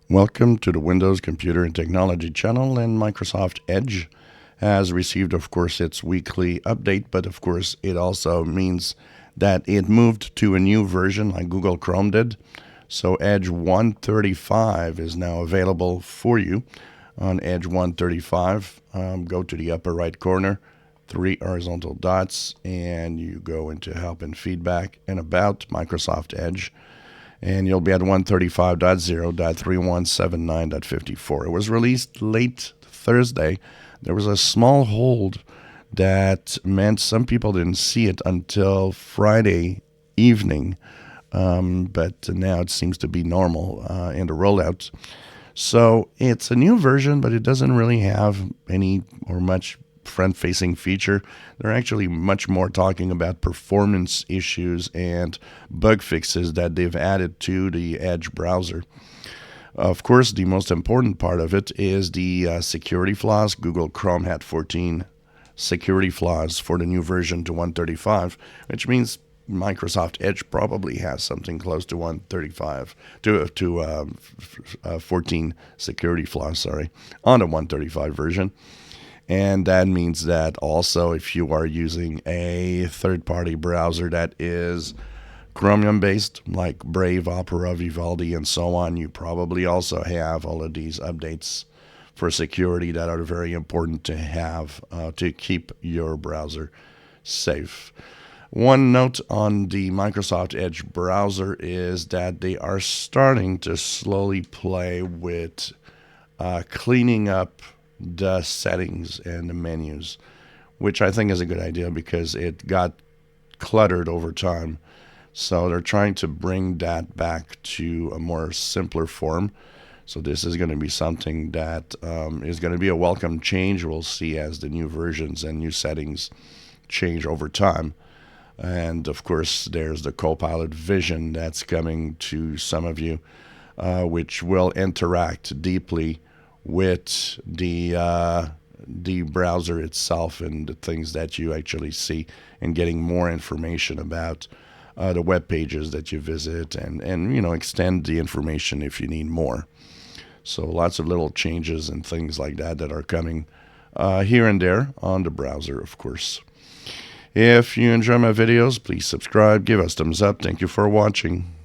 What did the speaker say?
Welcome to the Windows Computer and Technology channel, and Microsoft Edge has received, of course, its weekly update, but of course it also means that it moved to a new version like Google Chrome did. So Edge 135 is now available for you. On Edge 135, go to the upper right corner, 3 horizontal dots, and you go into Help and Feedback and About Microsoft Edge. And you'll be at 135.0.3179.54. It was released late Thursday. There was a small hold that meant some people didn't see it until Friday evening, but now it seems to be normal in the rollout. So it's a new version, but it doesn't really have any or much front-facing feature. They're actually much more talking about performance issues and bug fixes that they've added to the Edge browser. Of course, the most important part of it is the security flaws. Google Chrome had 14 security flaws for the new version to 135, which means Microsoft Edge probably has something close to 135 to 14 security flaws, on the 135 version. And that means that also if you are using a third-party browser that is Chromium based, like Brave, Opera, Vivaldi, and so on, you probably also have all of these updates for security that are very important to have to keep your browser safe. One note on the Microsoft Edge browser is that they are starting to slowly play with cleaning up the settings and the menus, which I think is a good idea because it got cluttered over time. So they're trying to bring that back to a more simpler form. So this is going to be something that is going to be a welcome change. We'll see as the new versions and new settings change over time. And of course, there's the Copilot Vision that's coming to some of you, which will interact deeply with the browser itself and the things that you actually see, and getting more information about the web pages that you visit, and extend the information if you need more. So lots of little changes and things like that are coming here and there on the browser, of course. If you enjoy my videos, please subscribe, give us thumbs up. Thank you for watching.